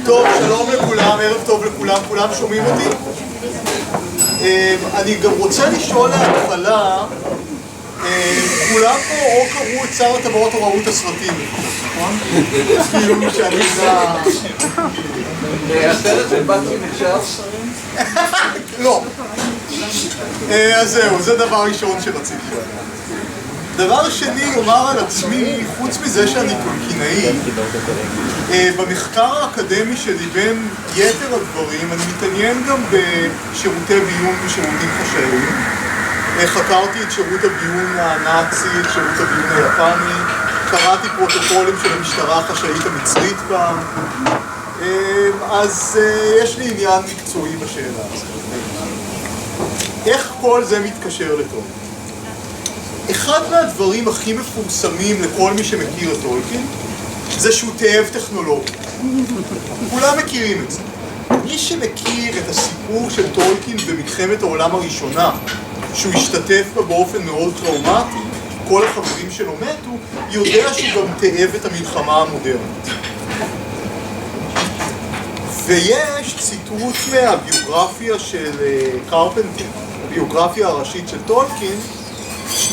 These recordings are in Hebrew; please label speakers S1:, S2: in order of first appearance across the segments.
S1: טוב, שלום לכולם, ערב טוב לכולם, כולם שומעים אותי? אני גם רוצה לשאול להתחלה, כולם פה או קראו את שר הטבעות או ראו את הסרטים, נכון? כאילו שאני יודע...
S2: הסרט של בקי נחשב?
S1: לא. אז זהו, זה דבר ראשון שרציתי. דבר שני, לומר על עצמי, חוץ מזה שאני טולקינאי, במחקר האקדמי שלי בין יתר הדברים, אני מתעניין גם בשירותי ביון ושירותים חשאיים. חקרתי את שירות הביון הנאצי, את שירות הביון היפני, קראתי פרוטוקולים של המשטרה החשאית המצרית פעם, אז יש לי עניין מקצועי בשאלה הזאת. איך כל זה מתקשר לטוב? אחד מהדברים הכי מפורסמים לכל מי שמכיר את טולקין זה שהוא תאב טכנולוגיה. כולם מכירים את זה. מי שמכיר את הסיפור של טולקין במלחמת העולם הראשונה, שהוא השתתף בה באופן מאוד טראומטי, כל החברים שלו מתו, יודע שהוא גם תאב את המלחמה המודרנית. ויש ציטוט מהביוגרפיה של קרפנטר, הביוגרפיה הראשית של טולקין,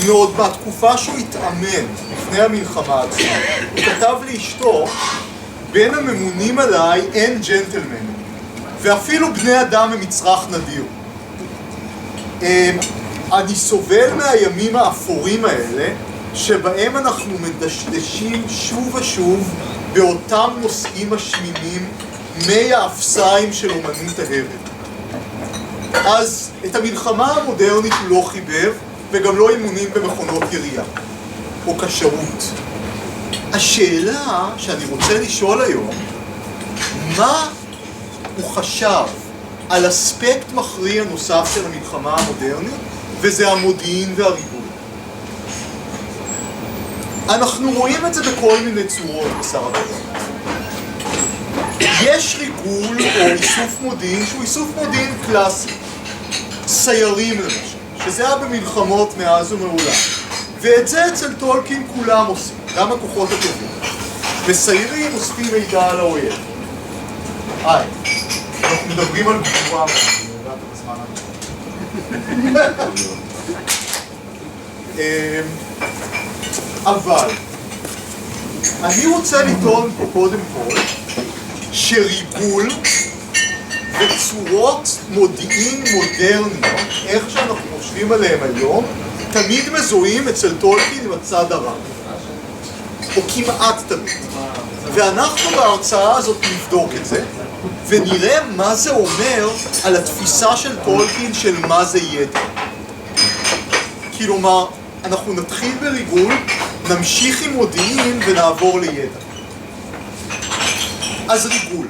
S1: מאוד בתקופה שהוא התאמן לפני המלחמה עצמה, הוא כתב לאשתו, בין הממונים עליי אין ג'נטלמן, ואפילו בני אדם הם מצרך נדיר. אני סובל מהימים האפורים האלה, שבהם אנחנו מדשדשים שוב ושוב באותם נושאים משמימים, מי האפסיים של אומנות ההבל. אז את המלחמה המודרנית הוא לא חיבב, וגם לא אימונים במכונות ירייה, או קשרות. השאלה שאני רוצה לשאול היום, מה הוא חשב על אספקט מכריע נוסף של המלחמה המודרנית, וזה המודיעין והריגול. אנחנו רואים את זה בכל מיני צורות בשר הטבעות. יש ריגול או איסוף מודיעין שהוא איסוף מודיעין קלאסי, סיירים למשל. שזה היה במלחמות מאז ומעולם. ואת זה אצל טולקין כולם עושים, גם הכוחות הטובים. וסיירים אוספים מידע על האויב. אנחנו מדברים על גבורה, הגעת בזמן הזה. אבל, אני רוצה לטעון פה קודם כל, שריגול וצורות מודיעין מודרניות, איך שאנחנו חושבים עליהם היום, תמיד מזוהים אצל טולקין עם הצד הרע. או כמעט תמיד. ואנחנו בהרצאה הזאת נבדוק את זה, ונראה מה זה אומר על התפיסה של טולקין של מה זה ידע. כלומר, אנחנו נתחיל בריגול, נמשיך עם מודיעין ונעבור לידע. אז ריגול.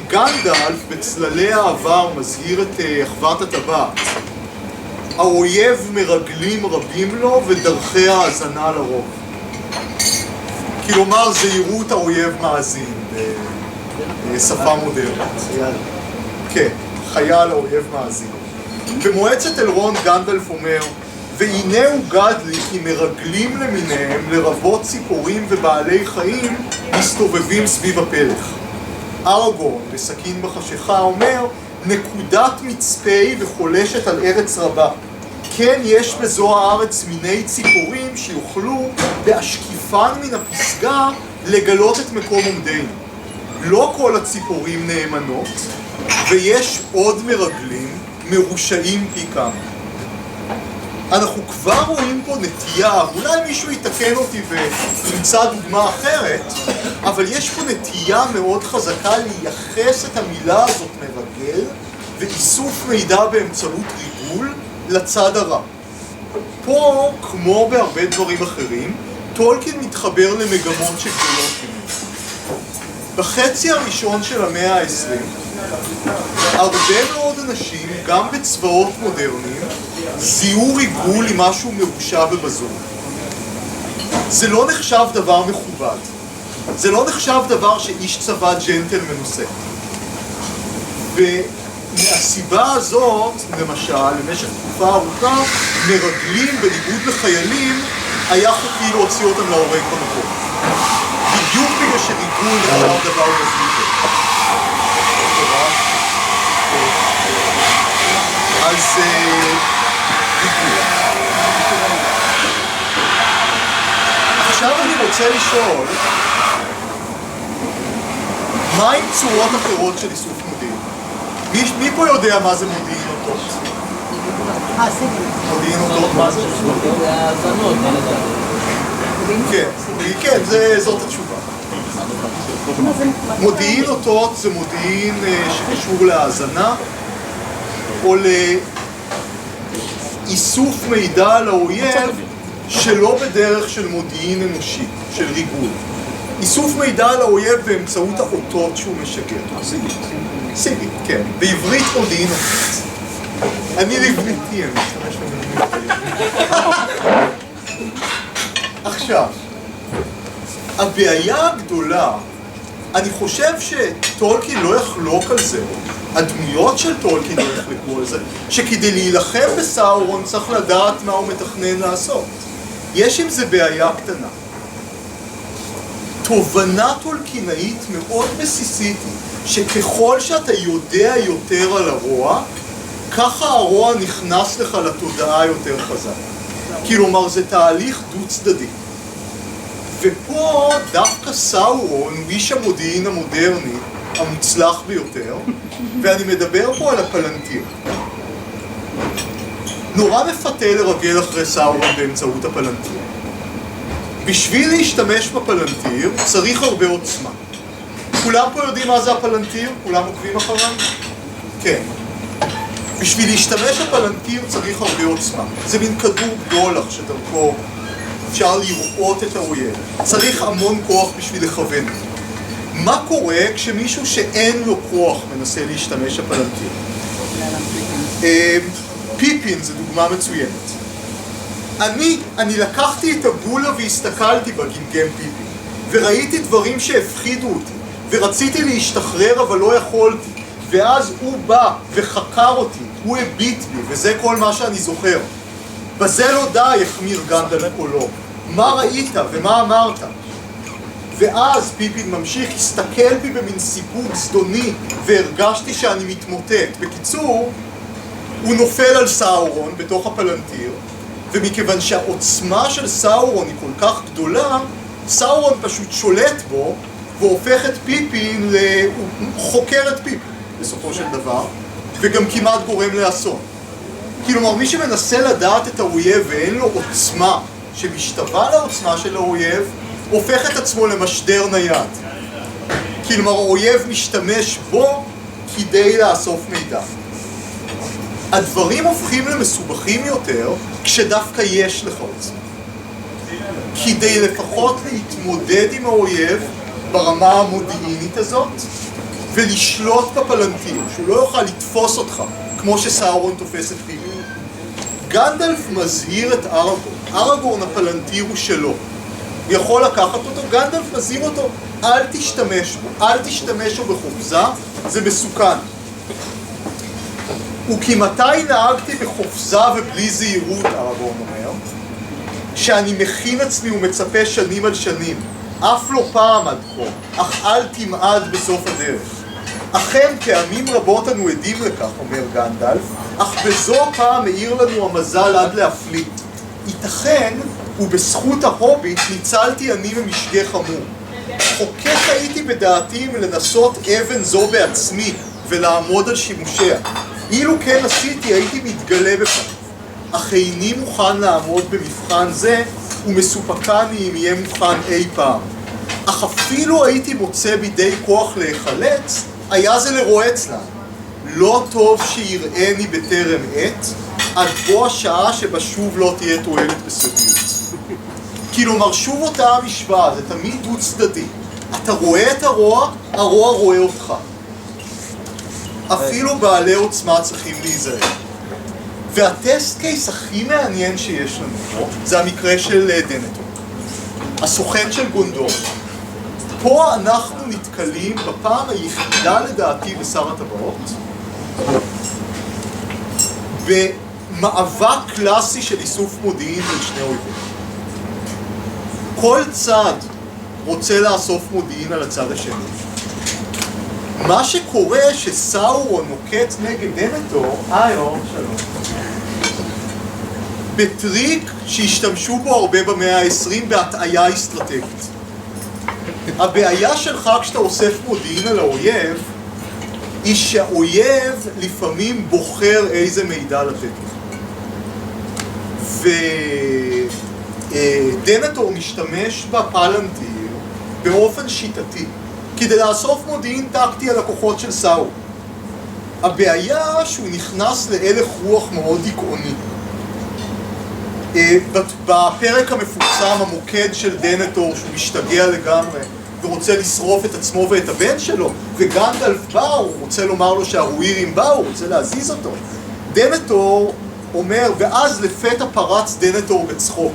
S1: גנדלף בצללי העבר מזהיר את אחוות הטבעת. האויב מרגלים רבים לו ודרכי האזנה לרוב. כלומר, זהירות האויב מאזין בשפה מודרנית. כן, חייל האויב מאזין. במועצת אלרון גנדלף אומר, והנה הוגד לי כי מרגלים למיניהם לרבות ציפורים ובעלי חיים מסתובבים סביב הפלך. ארגורן, בסכין בחשיכה, אומר, נקודת מצפי וחולשת על ארץ רבה. כן, יש בזו הארץ מיני ציפורים שיוכלו בהשקיפן מן הפסגה לגלות את מקום עומדנו. לא כל הציפורים נאמנות, ויש עוד מרגלים מרושעים פי כמה. אנחנו כבר רואים פה נטייה, אולי מישהו יתקן אותי וימצא דוגמה אחרת, אבל יש פה נטייה מאוד חזקה לייחס את המילה הזאת מרגל ואיסוף מידע באמצעות ריגול לצד הרע. פה, כמו בהרבה דברים אחרים, טולקין מתחבר למגמות שגדולות ממנו. בחצי הראשון של המאה ה-20, הרבה מאוד אנשים, גם בצבאות מודרניים, זיהו ריגול עם משהו מרושע ובזור. זה לא נחשב דבר מכובד. זה לא נחשב דבר שאיש צבא ג'נטלמן עושה. ומהסיבה הזאת, למשל, במשך תקופה ארוכה, מרגלים בניגוד לחיילים, היה חוקי להוציא אותם להורג במקום. בדיוק בגלל שריגול נחשב דבר מזיק. אז ריגול. עכשיו אני רוצה לשאול, מה עם צורות אחרות של איסוף מודיעין? מי פה יודע מה זה מודיעין אותות? מודיעין אותות, מה זה? כן, זאת התשובה. מודיעין אותות זה מודיעין שקשור להאזנה או לאיסוף מידע על האויב שלא בדרך של מודיעין אנושי, של ריגול. איסוף מידע על האויב באמצעות האותות שהוא משגר. סיגי, כן. בעברית מודיעין אותות. אני לבניתי, אני משתמש במילים. עכשיו, הבעיה הגדולה, אני חושב שטולקין לא יחלוק על זה, הדמויות של טולקין לא יחלקו על זה, שכדי להילחם בסאורון צריך לדעת מה הוא מתכנן לעשות. יש עם זה בעיה קטנה. תובנה טולקינאית מאוד בסיסית, שככל שאתה יודע יותר על הרוע, ככה הרוע נכנס לך לתודעה יותר חזק. כלומר, זה תהליך דו צדדי. ופה דווקא סאורון, איש המודיעין המודרני, המוצלח ביותר, ואני מדבר פה על הפלנטיר. נורא מפתה לרגל אחרי סאורון באמצעות הפלנטיר. בשביל להשתמש בפלנטיר צריך הרבה עוצמה. כולם פה יודעים מה זה הפלנטיר? כולם עוקבים אחריו? כן. בשביל להשתמש בפלנטיר צריך הרבה עוצמה. זה מין כדור בדולח שדרכו אפשר לראות את האויב. צריך המון כוח בשביל לכוון. מה קורה כשמישהו שאין לו כוח מנסה להשתמש בפלנטיר? פיפין זה דוגמה מצוינת. אני לקחתי את הגולה והסתכלתי בגמגם פיפין, וראיתי דברים שהפחידו אותי, ורציתי להשתחרר אבל לא יכולתי, ואז הוא בא וחקר אותי, הוא הביט בי, וזה כל מה שאני זוכר. בזה לא די, החמיר גנדלף קולו. מה ראית ומה אמרת? ואז פיפין ממשיך, הסתכל בי במין סיפוק זדוני, והרגשתי שאני מתמוטט. בקיצור, הוא נופל על סאורון בתוך הפלנטיר, ומכיוון שהעוצמה של סאורון היא כל כך גדולה, סאורון פשוט שולט בו, והופך את פיפין, הוא חוקר את פיפין בסופו של דבר, וגם כמעט גורם לאסון. כלומר, מי שמנסה לדעת את האויב ואין לו עוצמה שמשתווה לעוצמה של האויב, הופך את עצמו למשדר נייד. כלומר, האויב משתמש בו כדי לאסוף מידע. הדברים הופכים למסובכים יותר כשדווקא יש לך עוצמה. כדי לפחות להתמודד עם האויב ברמה המודיעינית הזאת, ולשלוט בפלנטיר, שהוא לא יוכל לתפוס אותך, כמו שסאורון תופס את פיפין. גנדלף מזהיר את ארגורן. ארגורן הפלנטיר הוא שלו. הוא יכול לקחת אותו, גנדלף מזהיר אותו, אל תשתמש בו, אל תשתמש בו בחופזה, זה מסוכן. וכמתי נהגתי בחופזה ובלי זהירות, ארגורן אומר, שאני מכין עצמי ומצפה שנים על שנים, אף לא פעם עד כה, אך אל תמעד בסוף הדרך. אכן, פעמים רבות אנו עדים לכך, אומר גנדלף, אך בזו פעם מאיר לנו המזל עד להפליא. ייתכן, ובזכות ההוביט ניצלתי אני ממשגה חמור. חוקק הייתי בדעתי מלנסות אבן זו בעצמי ולעמוד על שימושיה. אילו כן עשיתי, הייתי מתגלה בפניו. אך איני מוכן לעמוד במבחן זה, ומסופקני אם יהיה מוכן אי פעם. אך אפילו הייתי מוצא בידי כוח להיחלץ, היה זה לרועץ לה. לא טוב שיראני בטרם עת, עד בוא השעה שבה שוב לא תהיה תועלת בסודיות. כלומר, שוב אותה המשוואה, זה תמיד דו צדדי. אתה רואה את הרוע, הרוע רואה אותך. אפילו בעלי עוצמה צריכים להיזהר. והטסט קייס הכי מעניין שיש לנו פה, זה המקרה של דנטון, הסוכן של גונדור. פה אנחנו נתקלים בפעם היחידה לדעתי בשר הטבעות, במאבק קלאסי של איסוף מודיעין בין שני אויבים. כל צד רוצה לאסוף מודיעין על הצד השני. מה שקורה שסאורון נוקט נגד דנטור, שלום. בטריק שהשתמשו בו הרבה במאה ה-20 בהטעיה אסטרטגית. הבעיה שלך כשאתה אוסף מודיעין על האויב, היא שהאויב לפעמים בוחר איזה מידע לתת לך. ודנטור משתמש בפלנטיר באופן שיטתי, כדי לאסוף מודיעין טקטי על הכוחות של סאורון. הבעיה שהוא נכנס להלך רוח מאוד דיכאוני. בפרק המפורסם, המוקד של דנטור, שהוא משתגע לגמרי ורוצה לשרוף את עצמו ואת הבן שלו, וגנדלף בא, הוא רוצה לומר לו שהרואירים באו, הוא רוצה להזיז אותו. דנטור אומר, ואז לפתע פרץ דנטור בצחוק.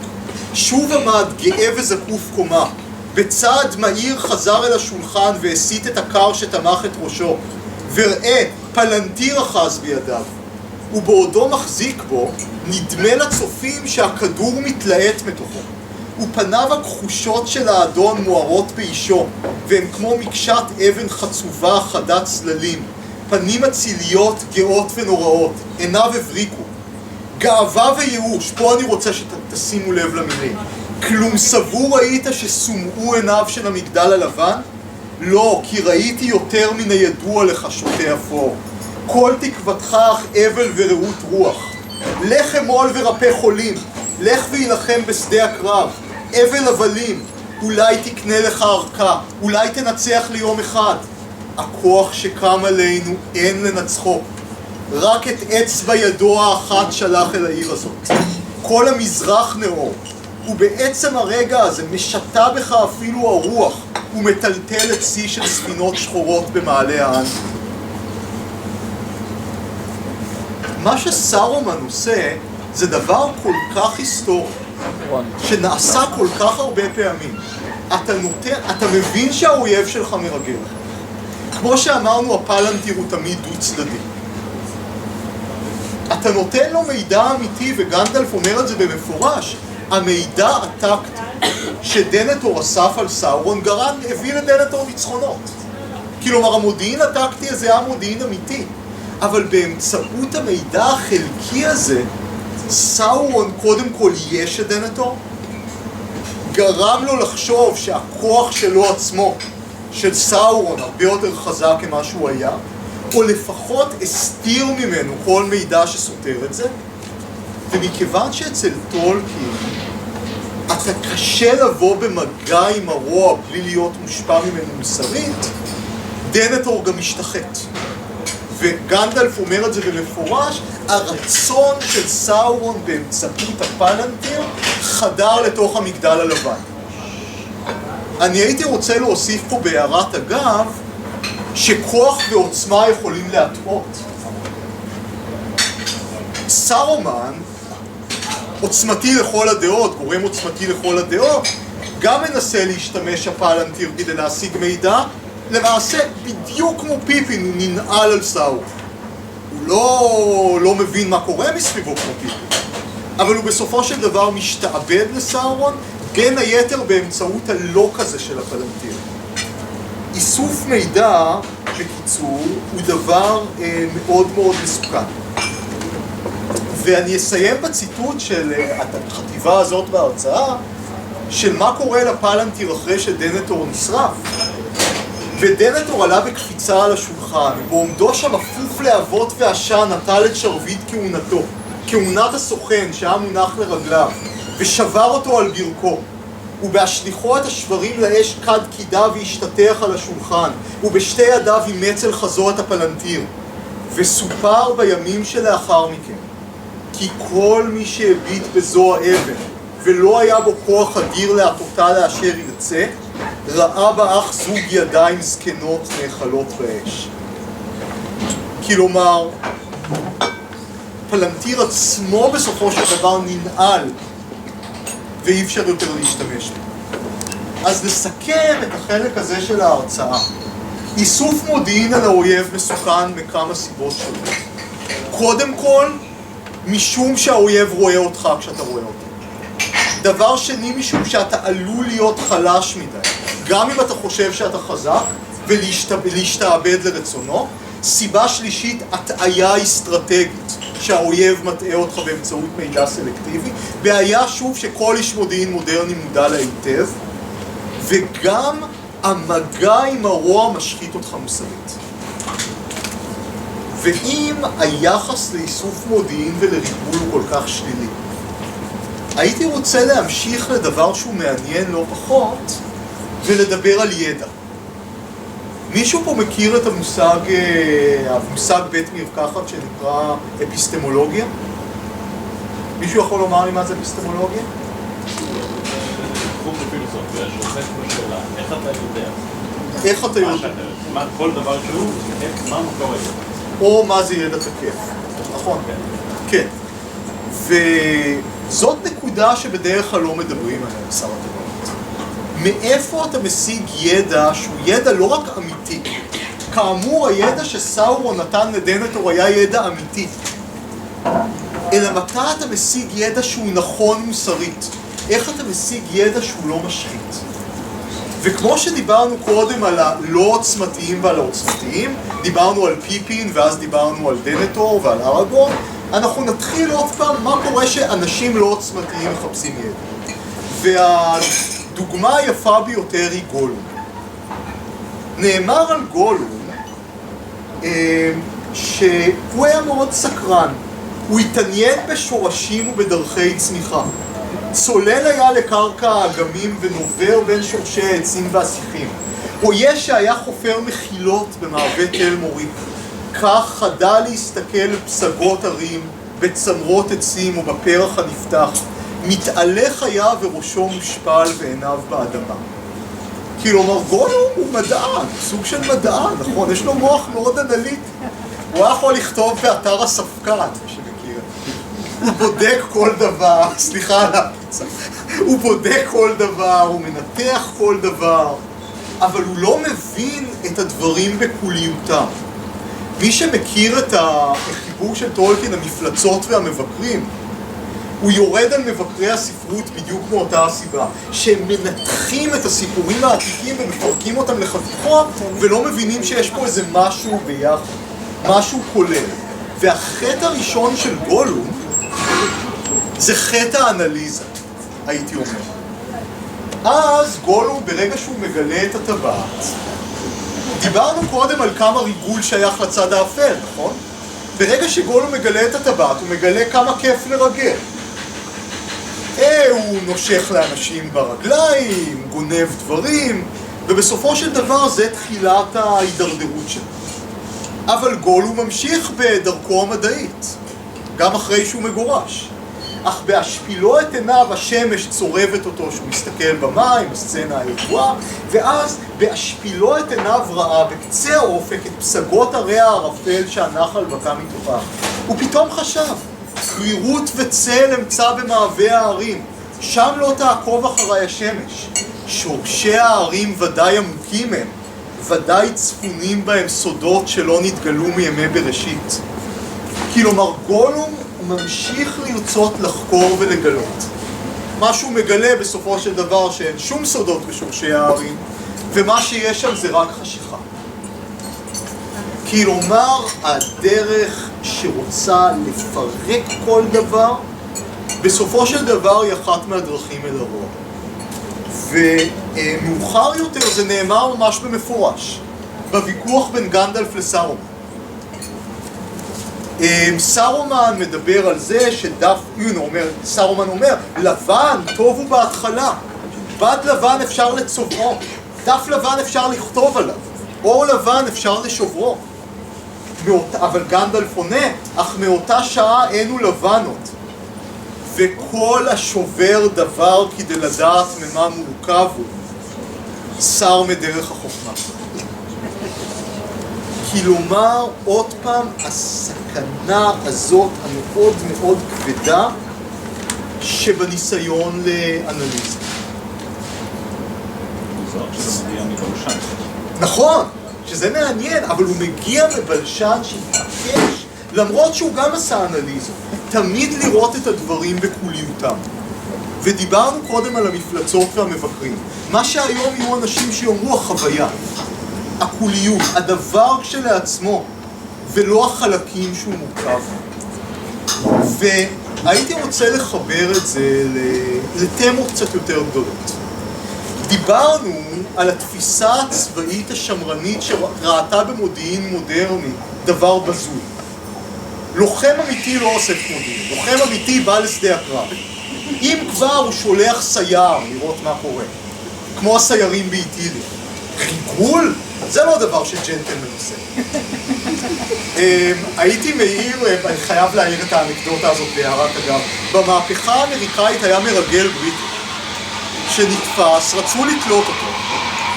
S1: שוב עמד גאה וזקוף קומה. בצעד מהיר חזר אל השולחן והסיט את הקר שתמך את ראשו. וראה, פלנטיר אחז בידיו. ובעודו מחזיק בו, נדמה לצופים שהכדור מתלהט מתוכו. ופניו הכחושות של האדון מוארות באישו, והם כמו מקשת אבן חצובה חדת צללים. פנים אציליות, גאות ונוראות, עיניו הבריקו. גאווה וייאוש, פה אני רוצה שתשימו לב למילים. כלום סבור ראית שסומאו עיניו של המגדל הלבן? לא, כי ראיתי יותר מן הידוע לך שוטה אפור. כל תקוותך אך אבל ורעות רוח. לך אמול ורפא חולים, לך וילחם בשדה הקרב. אבל הבלים, אולי תקנה לך ערכה, אולי תנצח ליום אחד. הכוח שקם עלינו אין לנצחו. רק את אצבע ידו האחת שלח אל העיר הזאת. כל המזרח נאור, ובעצם הרגע הזה משתה בך אפילו הרוח, ומטלטל את צי של ספינות שחורות במעלה האנטי. מה שסארומן עושה זה דבר כל כך היסטורי, שנעשה כל כך הרבה פעמים. אתה מבין שהאויב שלך מרגל. כמו שאמרנו, הפלנטיר הוא תמיד דו צדדי. אתה נותן לו מידע אמיתי, וגנדלף אומר את זה במפורש. המידע הטקטי שדנטור אסף על סאורון הביא לדנטור ניצחונות. כלומר, המודיעין הטקטי הזה היה מודיעין אמיתי. אבל באמצעות המידע החלקי הזה, סאורון קודם כל יש את דנטור, גרם לו לחשוב שהכוח שלו עצמו, של סאורון, הרבה יותר חזק ממה שהוא היה, או לפחות הסתיר ממנו כל מידע שסותר את זה. ומכיוון שאצל טולקין אתה קשה לבוא במגע עם הרוע בלי להיות מושפע ממנו מוסרית, דנטור גם משתחט. וגנדלף אומר את זה במפורש, הרצון של סאורון באמצעות הפלנטיר חדר לתוך המגדל הלבן. אני הייתי רוצה להוסיף פה בהערת אגב, שכוח ועוצמה יכולים להטעות. סארומן, עוצמתי לכל הדעות, גורם עוצמתי לכל הדעות, גם מנסה להשתמש הפלנטיר כדי להשיג מידע, למעשה בדיוק כמו פיפין הוא ננעל על סאורון. הוא לא מבין מה קורה מסביבו כמו פיפין, אבל הוא בסופו של דבר משתעבד לסאורון, בין היתר באמצעות הלוק הזה של הפלנטיר. איסוף מידע, בקיצור, הוא דבר מאוד מאוד מסוכן. ואני אסיים בציטוט של החטיבה הזאת בהרצאה, של מה קורה לפלנטיר אחרי שדנטור נשרף. ודנטור עלה בקפיצה על השולחן, ועומדו שם אפוף להבות ועשן נטל את שרביט כהונתו, כהונת הסוכן שהיה מונח לרגליו, ושבר אותו על ברכו. ובהשליחו את השברים לאש קד קידה והשתתח על השולחן, ובשתי ידיו אימץ אל חזו את הפלנטיר. וסופר בימים שלאחר מכן, כי כל מי שהביט בזו האבן, ולא היה בו כוח אדיר להטוטה לאשר ירצה, ראה בה אך זוג ידיים זקנות נאכלות באש. כלומר, פלנטיר עצמו בסופו של דבר ננעל, ואי אפשר יותר להשתמש בו. אז נסכם את החלק הזה של ההרצאה. איסוף מודיעין על האויב מסוכן מכמה סיבות שונות. קודם כל, משום שהאויב רואה אותך כשאתה רואה אותו. דבר שני, משום שאתה עלול להיות חלש מדי. גם אם אתה חושב שאתה חזק, ולהשתעבד לרצונו. סיבה שלישית, הטעיה אסטרטגית, שהאויב מטעה אותך באמצעות מידע סלקטיבי. בעיה שוב שכל איש מודיעין מודרני מודע לה היטב, וגם המגע עם הרוע משחית אותך מוסרית. ואם היחס לאיסוף מודיעין ולריגול הוא כל כך שלילי, הייתי רוצה להמשיך לדבר שהוא מעניין לא פחות, ולדבר על ידע. מישהו פה מכיר את המושג בית מרקחת שנקרא אפיסטמולוגיה? מישהו יכול לומר לי מה זה אפיסטמולוגיה?
S2: תחום בפילוסופיה שעוסק בשאלה, איך אתה יודע?
S1: איך אתה יודע?
S2: כל דבר שהוא, מה מקור הידע?
S1: או מה זה ידע תקף. נכון? כן. וזאת נקודה שבדרך כלל לא מדברים עליה בשר התורנות. מאיפה אתה משיג ידע שהוא ידע לא רק אמיתי? כאמור, הידע שסאורון נתן לדנטור היה ידע אמיתי. אלא מתי אתה משיג ידע שהוא נכון מוסרית? איך אתה משיג ידע שהוא לא משחית? וכמו שדיברנו קודם על הלא עוצמתיים ועל העוצמתיים, דיברנו על פיפין ואז דיברנו על דנטור ועל ארגורן, אנחנו נתחיל עוד פעם מה קורה שאנשים לא עוצמתיים מחפשים ידע. והדוגמה היפה ביותר היא גולום. נאמר על גולום שהוא היה מאוד סקרן, הוא התעניין בשורשים ובדרכי צמיחה. צולל היה לקרקע האגמים ונובר בין שורשי העצים והשיחים. רואה שהיה חופר מחילות במערבי תל מוריק. כך חדל להסתכל בפסגות הרים, בצמרות עצים ובפרח הנפתח. מתעלה היה וראשו מושפל ועיניו באדמה. כלומר, גולום הוא מדען, סוג של מדען, נכון? יש לו מוח מאוד אנליטי. הוא היה יכול לכתוב באתר הספקת, שמכיר. הוא בודק כל דבר, סליחה על הפיצה. הוא בודק כל דבר, הוא מנתח כל דבר, אבל הוא לא מבין את הדברים בקוליותם. מי שמכיר את החיבור של טולקין, המפלצות והמבקרים, הוא יורד על מבקרי הספרות בדיוק מאותה הסיבה, שהם מנתחים את הסיפורים העתיקים ומפרקים אותם לחתיכות, ולא מבינים שיש פה איזה משהו ביחד, משהו כולל. והחטא הראשון של גולום זה חטא האנליזה, הייתי אומר. אז גולום, ברגע שהוא מגלה את הטבעת, דיברנו קודם על כמה ריגול שייך לצד האפל, נכון? ברגע שגולום מגלה את הטבעת, הוא מגלה כמה כיף לרגל. הוא נושך לאנשים ברגליים, גונב דברים, ובסופו של דבר זה תחילת ההידרדרות שלו. אבל גולום ממשיך בדרכו המדעית, גם אחרי שהוא מגורש. אך בהשפילו את עיניו השמש צורבת אותו שהוא מסתכל במים, הסצנה הידועה, ואז בהשפילו את עיניו ראה בקצה האופק את פסגות הרי הערפל שהנחל בקע מתוכה. הוא פתאום חשב, קרירות וצל אמצא במעבה הערים, שם לא תעקוב אחרי השמש. שורשי הערים ודאי עמוקים הם, ודאי צפונים בהם סודות שלא נתגלו מימי בראשית. כלומר, גולום ממשיך לרצות לחקור ולגלות. מה שהוא מגלה בסופו של דבר שאין שום סודות בשורשי הערים, ומה שיש שם זה רק חשיכה. כלומר, הדרך שרוצה לפרק כל דבר, בסופו של דבר היא אחת מהדרכים אל הרוע. ומאוחר יותר זה נאמר ממש במפורש, בוויכוח בין גנדלף לסארומן. סארומן מדבר על זה סארומן אומר, לבן טוב הוא בהתחלה, בד לבן אפשר לצובעו, דף לבן אפשר לכתוב עליו, אור לבן אפשר לשוברו. אבל גנדלף עונה, אך מאותה שעה אינו לבנות, וכל השובר דבר כדי לדעת ממה מורכב הוא, שר מדרך החוכמה. כלומר, עוד פעם, הסכנה הזאת המאוד מאוד כבדה שבניסיון לאנליזה. נכון, שזה מעניין, אבל הוא מגיע מבלשן שהתעקש, למרות שהוא גם עשה אנליזה, תמיד לראות את הדברים בקוליותם. ודיברנו קודם על המפלצות והמבקרים. מה שהיום יהיו אנשים שיאמרו החוויה, הקוליות, הדבר כשלעצמו, ולא החלקים שהוא מורכב. והייתי רוצה לחבר את זה לתמות קצת יותר גדולות. דיברנו על התפיסה הצבאית השמרנית שראתה במודיעין מודרני דבר בזוי. לוחם אמיתי לא אוסף מודיעין, לוחם אמיתי בא לשדה הקרב. אם כבר הוא שולח סייר לראות מה קורה, כמו הסיירים באיטיליה. ריגול? זה לא דבר שג'נטלמן עושה. הייתי מעיר, אני חייב להעיר את האנקדוטה הזאת בהערת אגב, במהפכה האמריקאית היה מרגל בריטי שנתפס, רצו לתלות אותו,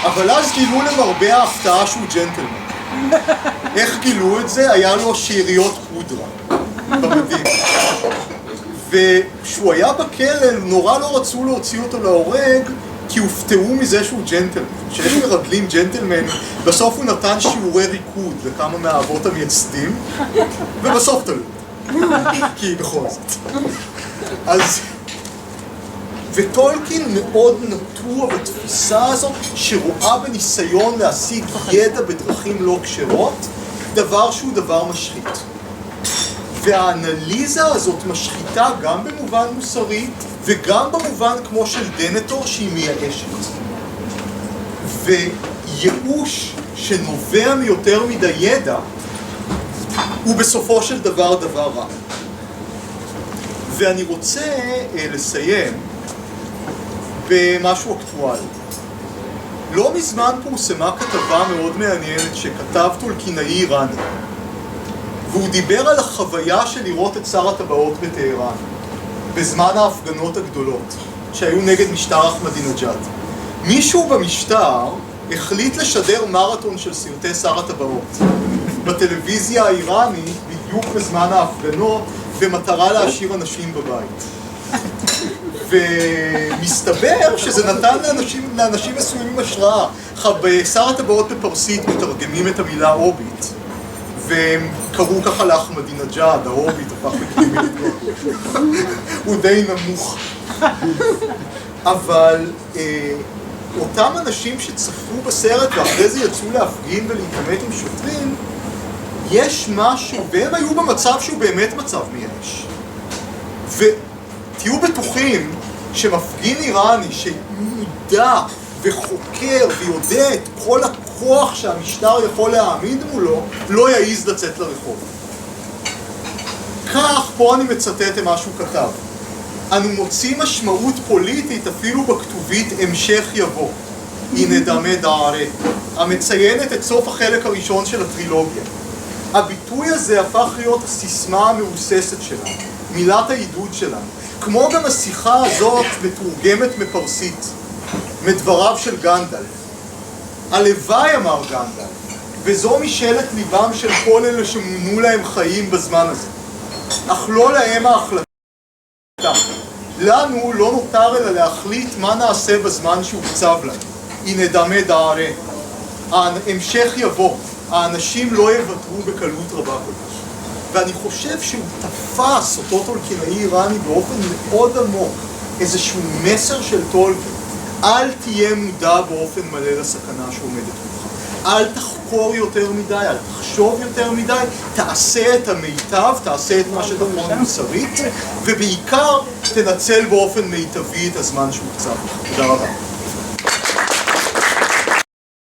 S1: אבל אז גילו למרבה ההפתעה שהוא ג'נטלמן. איך גילו את זה? היה לו שאריות פודרה במדים. וכשהוא היה בכלא, נורא לא רצו להוציא אותו להורג, כי הופתעו מזה שהוא ג'נטלמן. שיש מרגלים ג'נטלמן, בסוף הוא נתן שיעורי ריקוד לכמה מהאבות המייסדים, ובסוף תלו. כי בכל זאת. אז... וטולקין מאוד נטוע בתפיסה הזאת, שרואה בניסיון להשיג ידע בדרכים לא כשרות, דבר שהוא דבר משחית. והאנליזה הזאת משחיתה גם במובן מוסרי, וגם במובן כמו של דנטור שהיא מייאשת. וייאוש שנובע מיותר מדי ידע, הוא בסופו של דבר דבר רע. ואני רוצה לסיים במשהו אקטואלי. לא מזמן פורסמה כתבה מאוד מעניינת שכתב טולקינאי איראני, והוא דיבר על החוויה של לראות את שר הטבעות בטהרן בזמן ההפגנות הגדולות שהיו נגד משטר אחמדינג'אד. מישהו במשטר החליט לשדר מרתון של סרטי שר הטבעות בטלוויזיה האיראנית בדיוק בזמן ההפגנות במטרה להשאיר אנשים בבית. ומסתבר שזה נתן לאנשים מסוימים השראה. שר הטבעות בפרסית מתרגמים את המילה הוביט, והם קראו ככה לאחמדינג'אד, ההוביט הפך לקרימית. הוא די נמוך. אבל אותם אנשים שצפו בסרט ואחרי זה יצאו להפגין ולהתעמת עם שוטרים, יש משהו, והם היו במצב שהוא באמת מצב מייאש. ותהיו בטוחים שמפגין איראני שמודע וחוקר ויודע את כל הכוח שהמשטר יכול להעמיד מולו, לא יעיז לצאת לרחוב. כך, פה אני מצטט מה שהוא כתב. אנו מוצאים משמעות פוליטית אפילו בכתובית המשך יבוא. הנה דמה דערה, המציינת את סוף החלק הראשון של הטרילוגיה. הביטוי הזה הפך להיות הסיסמה המאוססת שלנו, מילת העידוד שלנו. כמו גם השיחה הזאת מתורגמת מפרסית, מדבריו של גנדלף. הלוואי אמר גנדלף, וזו משאלת ליבם של כל אלה שמונו להם חיים בזמן הזה. אך לא להם ההחלטה. לנו לא נותר אלא להחליט מה נעשה בזמן שהוקצב לנו. הנה דמה דערה. ההמשך יבוא. האנשים לא יוותרו בקלות רבה כל כך. ואני חושב שהוא תפס אותו טולקינאי איראני באופן מאוד עמוק, איזשהו מסר של טולקין. אל תהיה מודע באופן מלא לסכנה שעומדת מולך. אל תחקור יותר מדי, אל תחשוב יותר מדי, תעשה את המיטב, תעשה את מה שנכון מוסרית, ובעיקר תנצל באופן מיטבי את הזמן שהוקצב. תודה רבה.